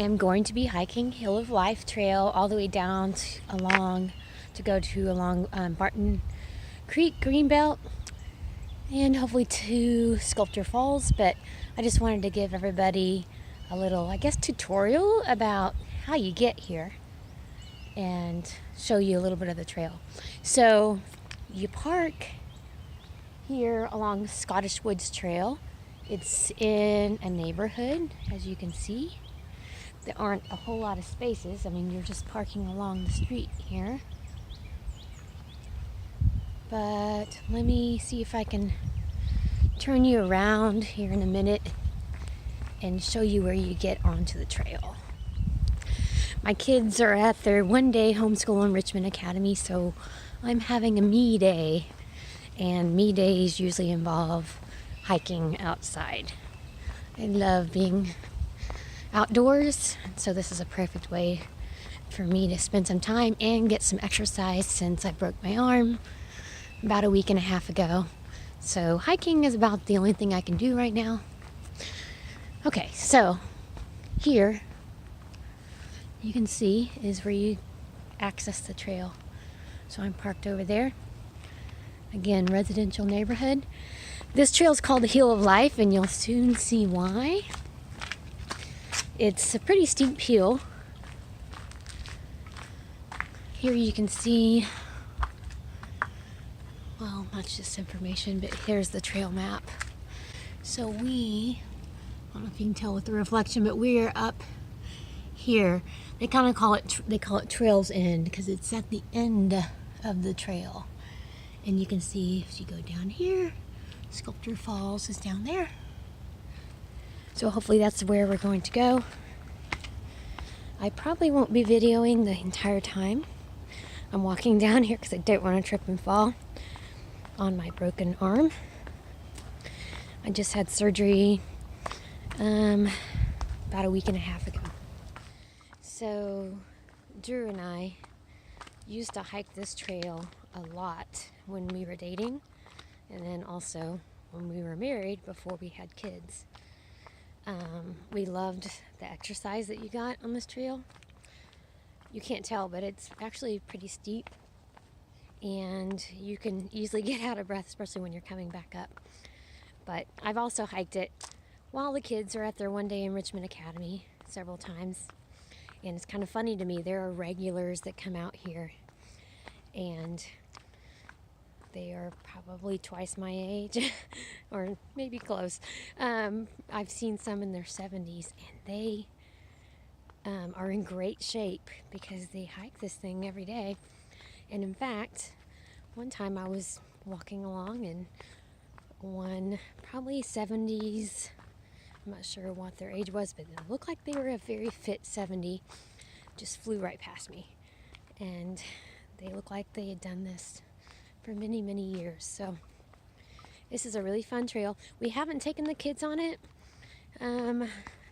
am going to be hiking Hill of Life Trail all the way down along Barton Creek Greenbelt and hopefully to Sculpture Falls. But I just wanted to give everybody a little, I guess, tutorial about how you get here and show you a little bit of the trail. So you park here along Scottish Woods Trail. It's in a neighborhood, as you can see. There aren't a whole lot of spaces. I mean, you're just parking along the street here. But let me see if I can turn you around here in a minute and show you where you get onto the trail. My kids are at their one-day homeschool enrichment academy, so I'm having a me day. And me days usually involve hiking outside. I love being outdoors, so this is a perfect way for me to spend some time and get some exercise since I broke my arm about a week and a half ago. So hiking is about the only thing I can do right now. Okay, so here you can see is where you access the trail. So I'm parked over there. Again, residential neighborhood. This trail is called the Hill of Life, and you'll soon see why. It's a pretty steep hill. Here you can see, well, not just information, but here's the trail map. So I don't know if you can tell with the reflection, but we're up here. They kind of call it Trail's End because it's at the end of the trail. And you can see if you go down here, Sculpture Falls is down there. So hopefully that's where we're going to go. I probably won't be videoing the entire time. I'm walking down here because I don't want to trip and fall on my broken arm. I just had surgery about a week and a half ago. So Drew and I used to hike this trail a lot when we were dating, and then also when we were married before we had kids. We loved the exercise that you got on this trail. You can't tell, but it's actually pretty steep, and you can easily get out of breath, especially when you're coming back up. But I've also hiked it while the kids are at their one-day enrichment academy several times, and it's kind of funny to me. There are regulars that come out here, and they are probably twice my age, or maybe close. I've seen some in their 70s, and they are in great shape because they hike this thing every day. And in fact, one time I was walking along, and one probably 70s, I'm not sure what their age was, but it looked like they were a very fit 70, just flew right past me. And they looked like they had done this for many, many years. So this is a really fun trail. We haven't taken the kids on it.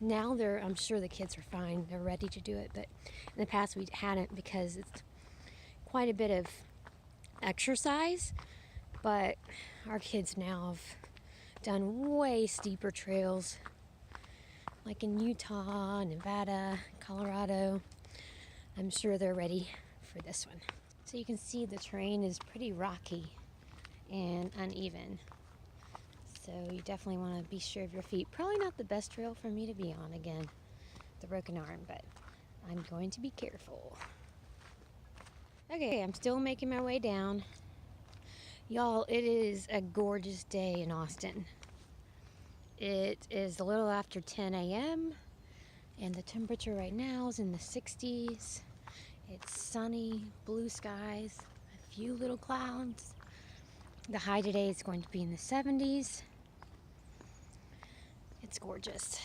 Now I'm sure the kids are fine. They're ready to do it. But in the past we hadn't because it's quite a bit of exercise. But our kids now have done way steeper trails, like in Utah, Nevada, Colorado. I'm sure they're ready for this one. So you can see the terrain is pretty rocky and uneven. So you definitely want to be sure of your feet. Probably not the best trail for me to be on, again, the broken arm, but I'm going to be careful. Okay, I'm still making my way down. Y'all, it is a gorgeous day in Austin. It is a little after 10 a.m. and the temperature right now is in the 60s. It's sunny, blue skies, a few little clouds. The high today is going to be in the 70s. It's gorgeous.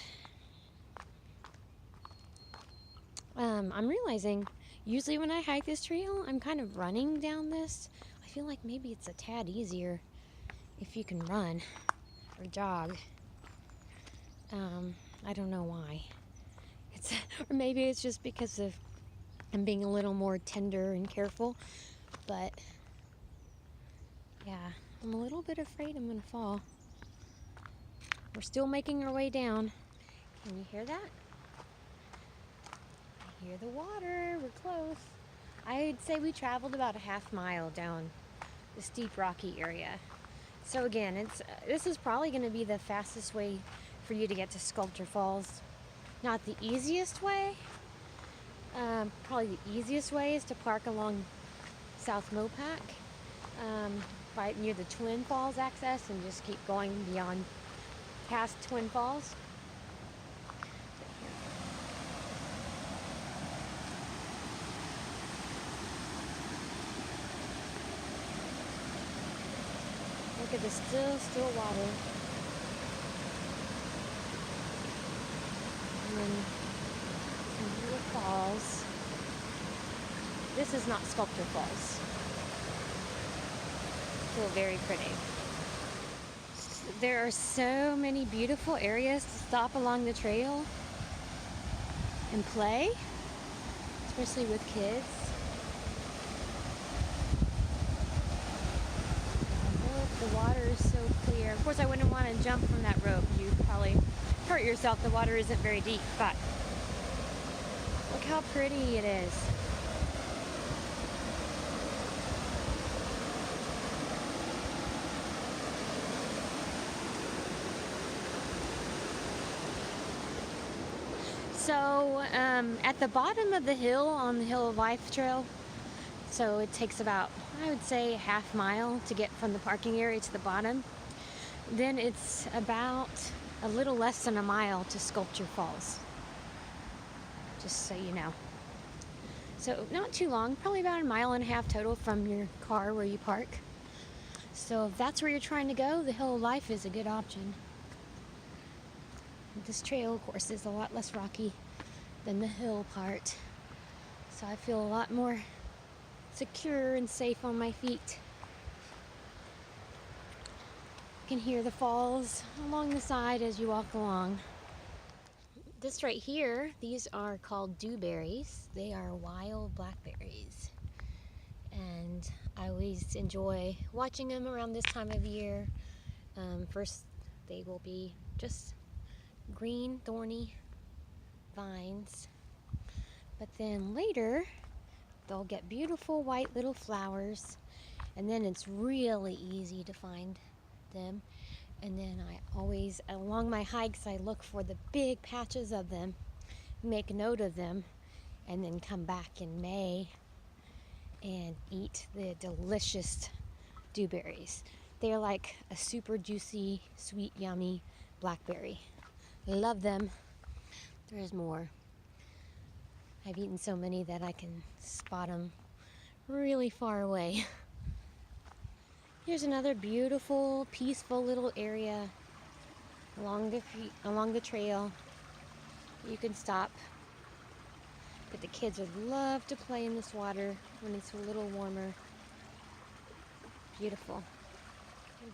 I'm realizing usually when I hike this trail, I'm kind of running down this. I feel like maybe it's a tad easier if you can run or jog. I don't know why. Or maybe it's just because of I'm being a little more tender and careful, but yeah, I'm a little bit afraid I'm gonna fall. We're still making our way down. Can you hear that? hear the water. We're close. I'd say we traveled about a half mile down the steep rocky area. So again, this is probably going to be the fastest way for you to get to Sculpture Falls. Not the easiest way. Probably the easiest way is to park along South Mopac, right near the Twin Falls access, and just keep going beyond past Twin Falls. Look at the still water. And then some little falls. This is not Sculpture Falls. Still very pretty. There are so many beautiful areas to stop along the trail and play, especially with kids. The water is so clear. Of course, I wouldn't want to jump from that rope. You'd probably hurt yourself. The water isn't very deep, but look how pretty it is. So at the bottom of the hill on the Hill of Life Trail, so it takes about, I would say, a half mile to get from the parking area to the bottom. Then it's about a little less than a mile to Sculpture Falls, just so you know. So not too long, probably about a mile and a half total from your car where you park. So if that's where you're trying to go, the Hill of Life is a good option. This trail, of course, is a lot less rocky than the hill part, so I feel a lot more secure and safe on my feet. You can hear the falls along the side as you walk along. This right here, these are called dewberries. They are wild blackberries, and I always enjoy watching them around this time of year. First, they will be just green, thorny vines, but then later they'll get beautiful white little flowers, and then it's really easy to find them. And then I always, along my hikes, I look for the big patches of them, make note of them, and then come back in May and eat the delicious dewberries. They're like a super juicy, sweet, yummy blackberry. Love them. There's more. I've eaten so many that I can spot them really far away. Here's another beautiful, peaceful little area along the trail. You can stop, but the kids would love to play in this water when it's a little warmer. Beautiful.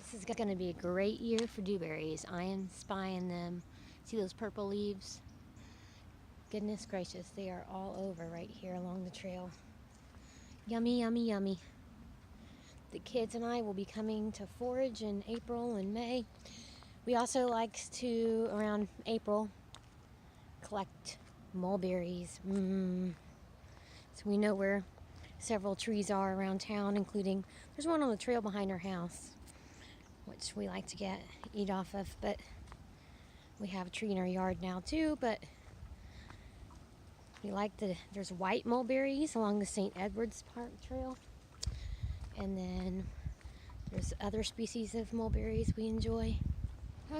This is going to be a great year for dewberries. I am spying them. See those purple leaves? Goodness gracious, they are all over right here along the trail. Yummy, yummy, yummy. The kids and I will be coming to forage in April and May. We also like to, around April, collect mulberries. So we know where several trees are around town, including, there's one on the trail behind our house, which we like to eat off of, but we have a tree in our yard now too, but we like there's white mulberries along the St. Edwards Park Trail. And then there's other species of mulberries we enjoy.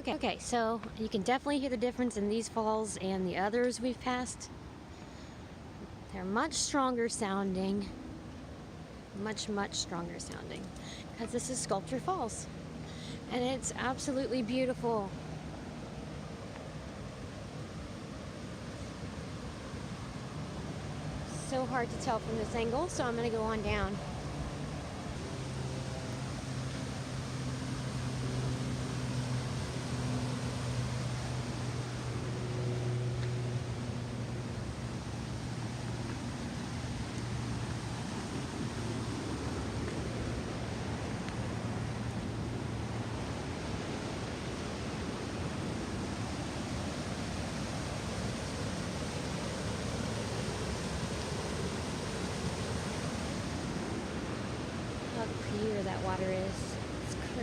Okay, so you can definitely hear the difference in these falls and the others we've passed. They're much stronger sounding. Much stronger sounding. Because this is Sculpture Falls. And it's absolutely beautiful. So hard to tell from this angle, so I'm going to go on down.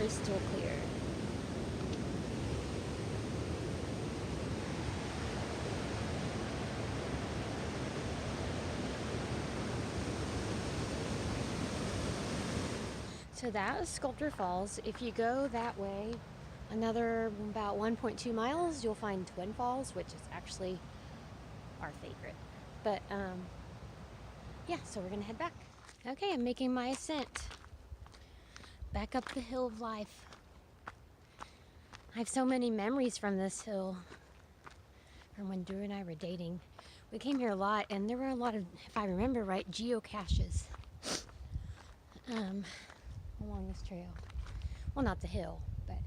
crystal clear. So that is Sculptor Falls. If you go that way, another about 1.2 miles, you'll find Twin Falls, which is actually our favorite. But yeah, so we're gonna head back. Okay, I'm making my ascent back up the hill of life. I have so many memories from this hill from when Drew and I were dating. We came here a lot, and there were a lot of, if I remember right, geocaches along this trail. Well, not the hill, but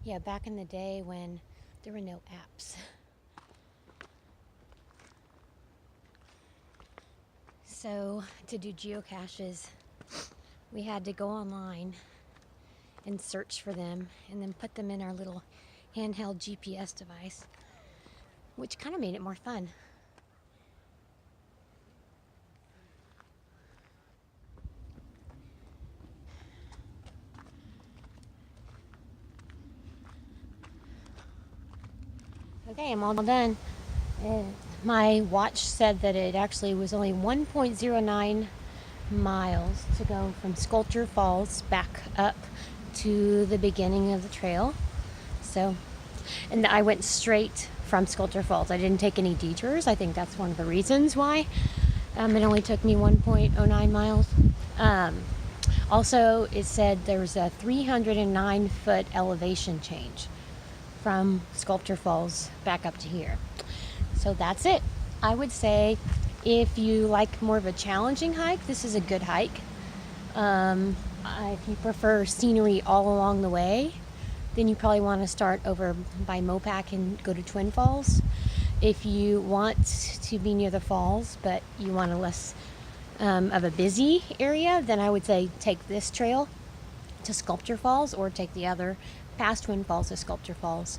yeah, back in the day when there were no apps. So to do geocaches, we had to go online and search for them and then put them in our little handheld GPS device, which kind of made it more fun. Okay, I'm all done. My watch said that it actually was only 1.09 miles to go from Sculptor Falls back up to the beginning of the trail. So, and I went straight from Sculptor Falls. I didn't take any detours. I think that's one of the reasons why it only took me 1.09 miles. Also, it said there was a 309-foot elevation change from Sculptor Falls back up to here. So that's it. I would say if you like more of a challenging hike, this is a good hike. If you prefer scenery all along the way, then you probably want to start over by Mopac and go to Twin Falls. If you want to be near the falls, but you want a less of a busy area, then I would say take this trail to Sculptor Falls, or take the other past Twin Falls to Sculptor Falls.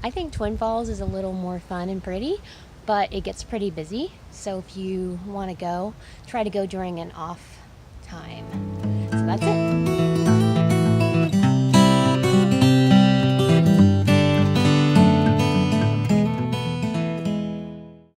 I think Twin Falls is a little more fun and pretty, but it gets pretty busy. So if you want to go, try to go during an off time. So that's it.